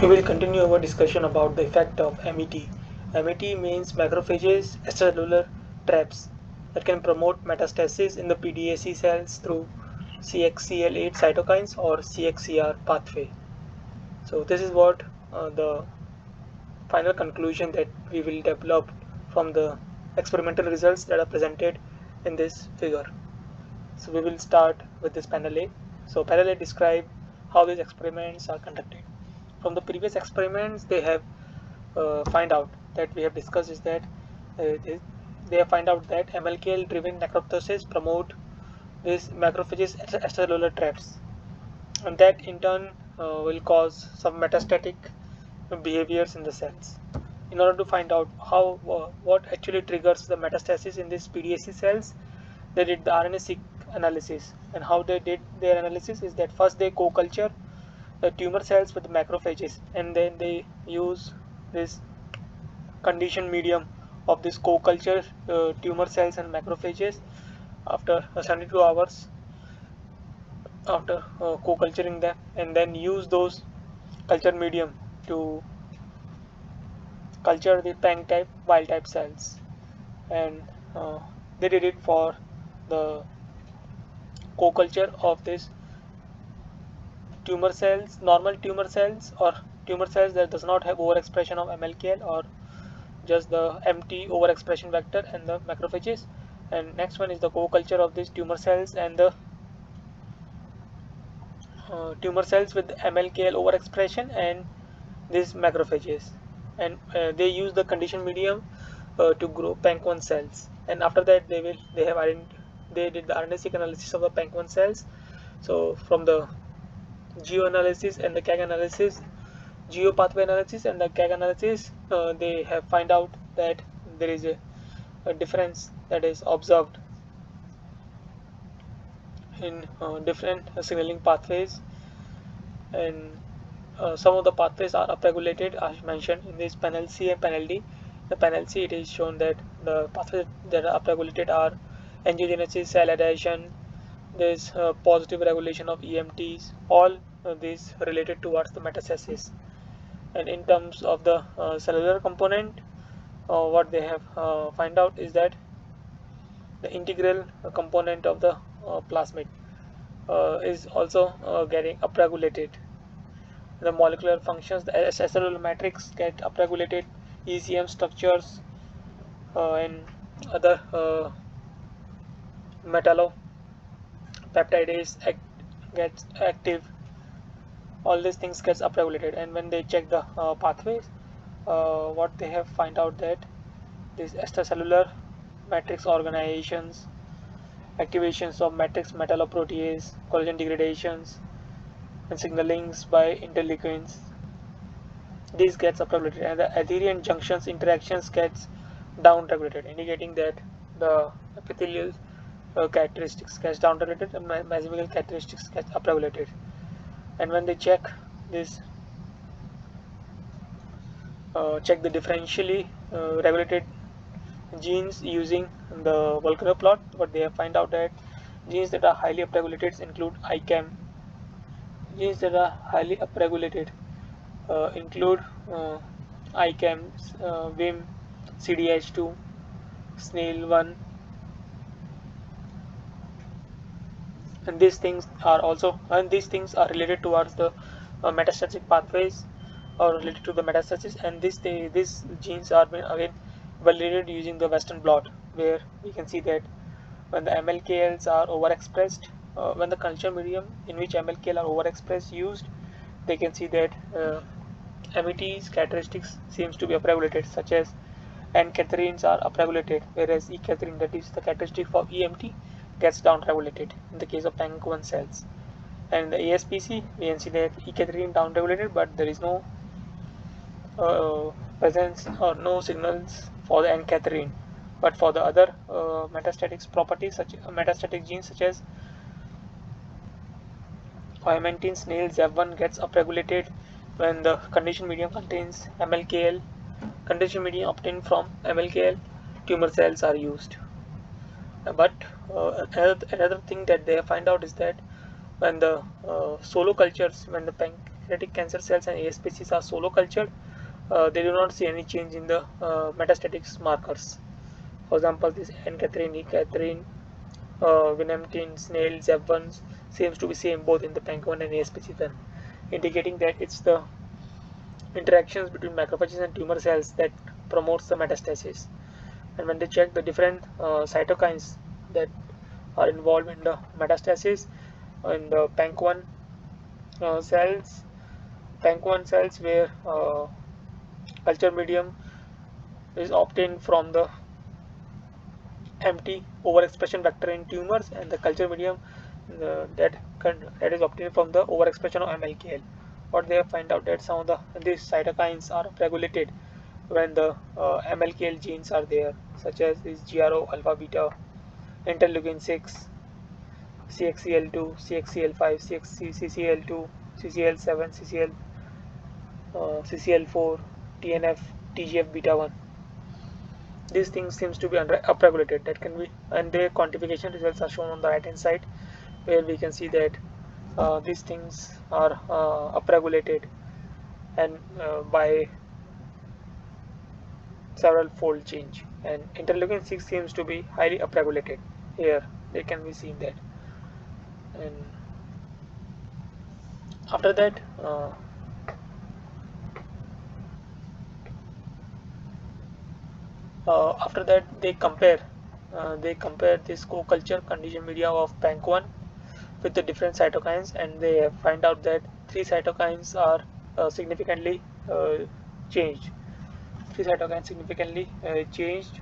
We will continue our discussion about the effect of MET. MET means macrophages, extracellular traps that can promote metastasis in the PDAC cells through CXCL8 cytokines or CXCR pathway. So this is what the final conclusion that we will develop from the experimental results that are presented in this figure. So we will start with this panel A. So panel A describe how these experiments are conducted. From the previous experiments, they have find out that we have discussed is that they have find out that MLKL driven necroptosis promote these macrophages extracellular traps, and that in turn will cause some metastatic behaviors in the cells. In order to find out how what actually triggers the metastasis in these PDAC cells, they did the RNA-seq analysis. And how they did their analysis is that first they co-culture the tumor cells with macrophages, and then they use this conditioned medium of this co-culture tumor cells and macrophages after 72 hours after co-culturing them, and then use those culture medium to culture the panc type wild type cells. And they did it for the co-culture of this tumor cells, normal tumor cells, or tumor cells that does not have overexpression of MLKL, or just the empty overexpression vector and the macrophages. And next one is the co-culture of these tumor cells and the tumor cells with MLKL overexpression and these macrophages. And they use the conditioned medium to grow panc1 cells. And after that they did the RNA-seq analysis of the panc1 cells. So from the geo analysis and the CAG analysis, geo pathway analysis and the CAG analysis, they have find out that there is a difference that is observed in different signaling pathways. And some of the pathways are upregulated as mentioned in this panel C and panel D. The panel C, it is shown that the pathways that are upregulated are angiogenesis, cell adhesion, there's positive regulation of EMTs, all these related towards the metastasis. And in terms of the cellular component, what they have find out is that the integral component of the plasmid is also getting upregulated. The molecular functions, the cellular matrix get upregulated, ECM structures and other metallopeptidase gets active. All these things gets upregulated, and when they check the pathways, what they have find out that these extracellular matrix organizations, activations of matrix metalloprotease, collagen degradations, and signalings by interleukins, these gets upregulated, and the adherent junctions interactions gets downregulated, indicating that the epithelial characteristics gets downregulated and mesomecal characteristics gets upregulated. And when they check this, check the differentially regulated genes using the Volcker plot, what they have find out that genes that are highly upregulated include ICAM. Genes that are highly upregulated include ICAM, WIM, CDH2, SNAIL1, and these things are related towards the metastatic pathways or related to the metastasis. And these genes are been again validated using the Western blot, where we can see that when the MLKLs are overexpressed, when the culture medium in which MLKL are overexpressed used, they can see that MET's characteristics seems to be upregulated, such as N-catherines are upregulated, whereas E-catherine, that is the characteristic for EMT, gets downregulated in the case of panc1 cells. And in the ASPC, we can see that E-catherine downregulated, but there is no presence or no signals for the N-catherine. But for the other metastatic properties, such metastatic genes such as Vimentin, snail, ZEV1 gets upregulated when the conditioned medium contains MLKL. Conditioned medium obtained from MLKL tumor cells are used. But another thing that they find out is that when the solo cultures, when the pancreatic cancer cells and A species are solo cultured, they do not see any change in the metastatic markers. For example, this N-Catherine, E-Catherine, Vinemptine, snail, ZEB1 seems to be same both in the PANC1 and A species 1, indicating that it's the interactions between macrophages and tumor cells that promotes the metastasis. And when they check the different cytokines that are involved in the metastasis in the PANC1 cells, PANC1 cells where culture medium is obtained from the empty overexpression vector in tumors, and the culture medium that is obtained from the overexpression of MLKL. What they have find out that some of these cytokines are regulated when the MLKL genes are there, such as this GRO alpha beta, interleukin 6, CXCL2, CXCL5, CCL2, CCL7, CCL4, TNF, TGF beta 1. These things seems to be upregulated. That can be, and their quantification results are shown on the right hand side, where we can see that these things are upregulated and by several fold change, and interleukin 6 seems to be highly upregulated. Here they can be seen that. And after that they compare this co-culture condition media of PANC1 with the different cytokines, and they find out that 3 cytokines are significantly changed. 3 cytokines significantly changed.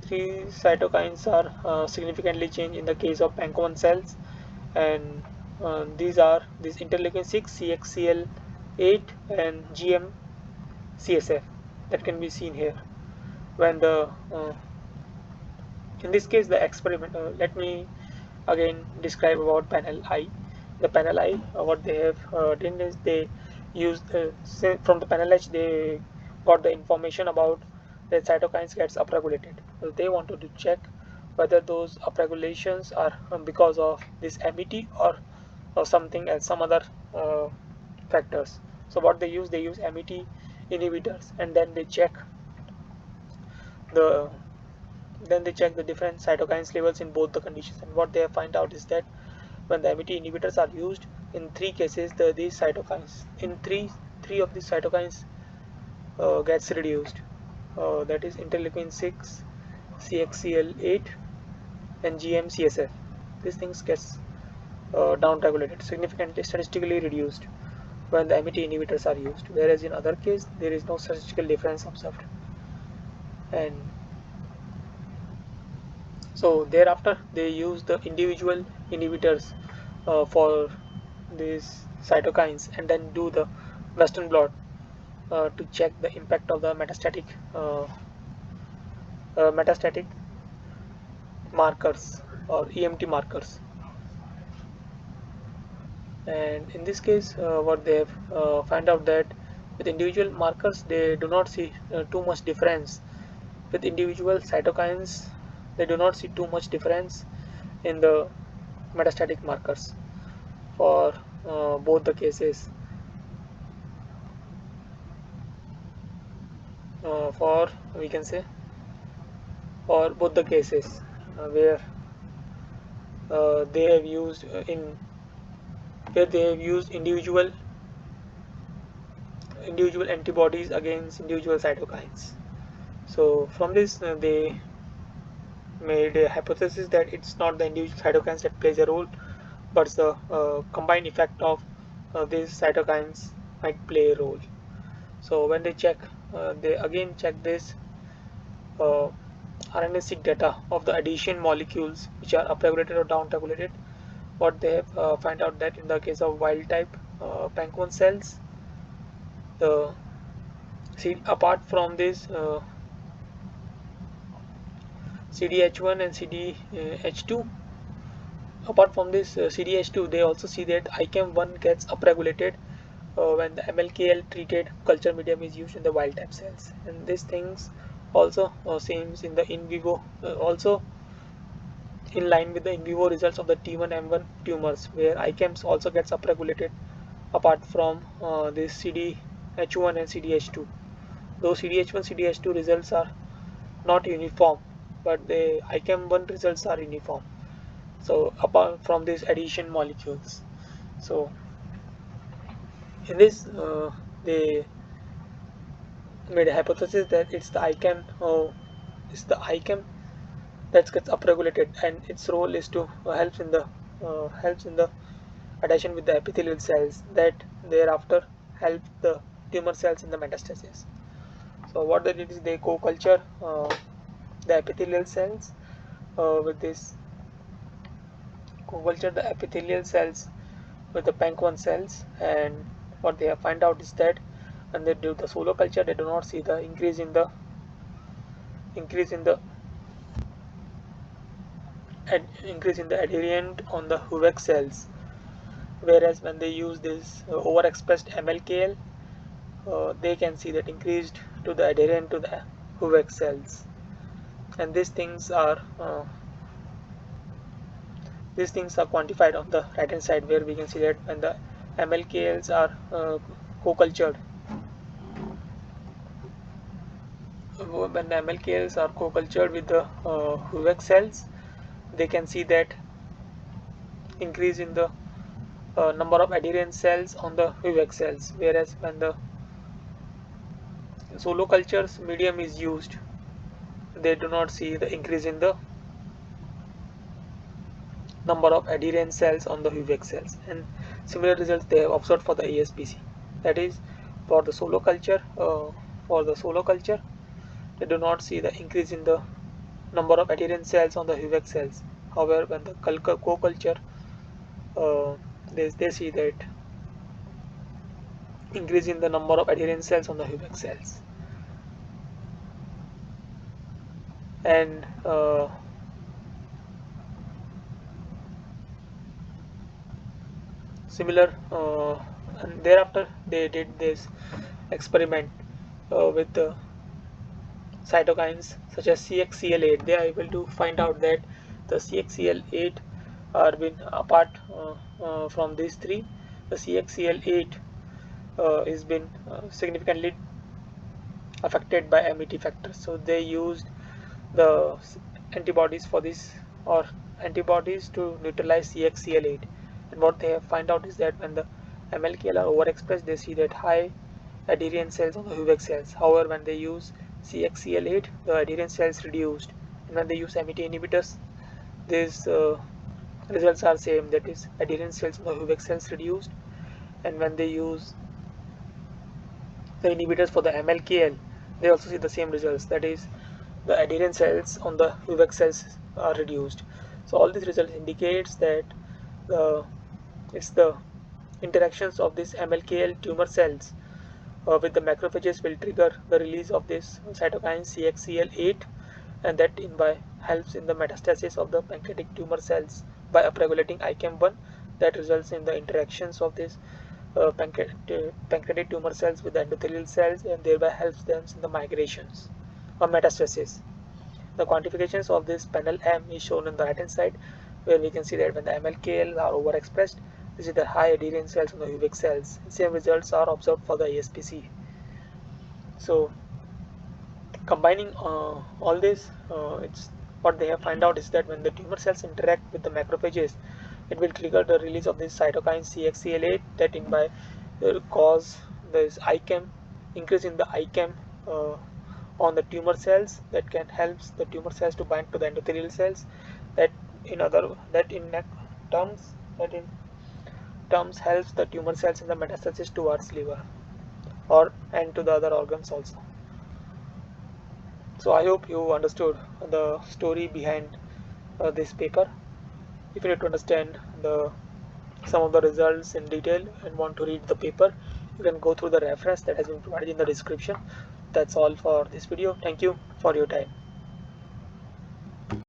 Three cytokines are significantly changed in the case of PANC1 cells, and these are this interleukin 6, CXCL8, and GM-CSF that can be seen here. When the in this case the experiment, let me again describe about panel I. The panel I, what they have done is they used from the panel H they got the information about that cytokines gets upregulated. So they wanted to check whether those upregulations are because of this MET or something else, some other factors. So what they use MET inhibitors, and then they check the different cytokines levels in both the conditions. And what they find out is that when the MET inhibitors are used, in 3 cases these cytokines, in three of these cytokines gets reduced. That is interleukin 6, CXCL8, and GM-CSF. These things gets down regulated, significantly statistically reduced when the MET inhibitors are used, whereas in other case there is no statistical difference observed. And so thereafter they use the individual inhibitors for these cytokines, and then do the Western blot to check the impact of the metastatic markers or EMT markers. And in this case what they have find out that with individual markers they do not see too much difference. With individual cytokines they do not see too much difference in the metastatic markers for both the cases. For we can say for both the cases where they have used individual antibodies against individual cytokines. So from this they made a hypothesis that it's not the individual cytokines that plays a role, but the combined effect of these cytokines might play a role. So when they check, they again check this RNA-seq data of the addition molecules which are upregulated or downregulated. What they have find out that in the case of wild type PANC1 cells, apart from this CDH1 and CDH2, apart from this CDH2, they also see that ICAM1 gets upregulated when the MLKL treated culture medium is used in the wild type cells, and these things also seems in the in vivo also in line with the in vivo results of the T1 M1 tumors, where ICAMs also gets upregulated apart from this CDH1 and CDH2. Those CDH1 CDH2 results are not uniform, but the ICAM1 results are uniform. So apart from these addition molecules, so in this they made a hypothesis that it's the ICAM that gets upregulated, and its role is to helps in the addition with the epithelial cells that thereafter help the tumor cells in the metastasis. So what they did is they co-culture the epithelial cells with this co-culture the epithelial cells with the PANC1 cells, and what they have find out is that when they do the solo culture, they do not see the increase in the adherent on the HUVEC cells, whereas when they use this overexpressed MLKL, they can see that increased to the adherent to the HUVEC cells. And these things are quantified on the right hand side, where we can see that when the MLKLs are co-cultured, with the HUVEC cells, they can see that increase in the number of adherent cells on the HUVEC cells, whereas when the solo cultures medium is used, they do not see the increase in the number of adherent cells on the HUVEC cells. And similar results they have observed for the ASPC. That is, for the solo culture, they do not see the increase in the number of adherent cells on the HUVEC cells. However, when the co-culture, they see that increase in the number of adherent cells on the HUVEC cells. And similar and thereafter they did this experiment with the cytokines such as CXCL8. They are able to find out that the CXCL8 are been apart from these three. The CXCL8 is been significantly affected by MET factors. So they used the antibodies for this, or antibodies to neutralize CXCL8. And what they have find out is that when the MLKL are overexpressed, they see that high adherent cells on the HUVEC cells. However, when they use CXCL8, the adherent cells reduced, and when they use MET inhibitors, these results are same. That is, adherent cells on the HUVEC cells reduced, and when they use the inhibitors for the MLKL, they also see the same results. That is, the adherent cells on the HUVEC cells are reduced. So all these results indicates that it's the interactions of this MLKL tumor cells with the macrophages will trigger the release of this cytokine CXCL8, and that helps in the metastasis of the pancreatic tumor cells by upregulating ICAM1. That results in the interactions of this pancreatic tumor cells with the endothelial cells, and thereby helps them in the migrations or metastasis. The quantifications of this panel M is shown on the right hand side, where we can see that when the MLKL are overexpressed, this is the high adherent cells on the HUVEC cells. Same results are observed for the ASPC. So combining all this, it's what they have find out is that when the tumor cells interact with the macrophages, it will trigger the release of this cytokine CXCL8 that in by cause this ICAM increase in the ICAM on the tumor cells, that can helps the tumor cells to bind to the endothelial cells, that in terms helps the tumor cells in the metastasis towards liver and to the other organs also. So I hope you understood the story behind this paper. If you need to understand some of the results in detail and want to read the paper, you can go through the reference that has been provided in the description. That's all for this video. Thank you for your time.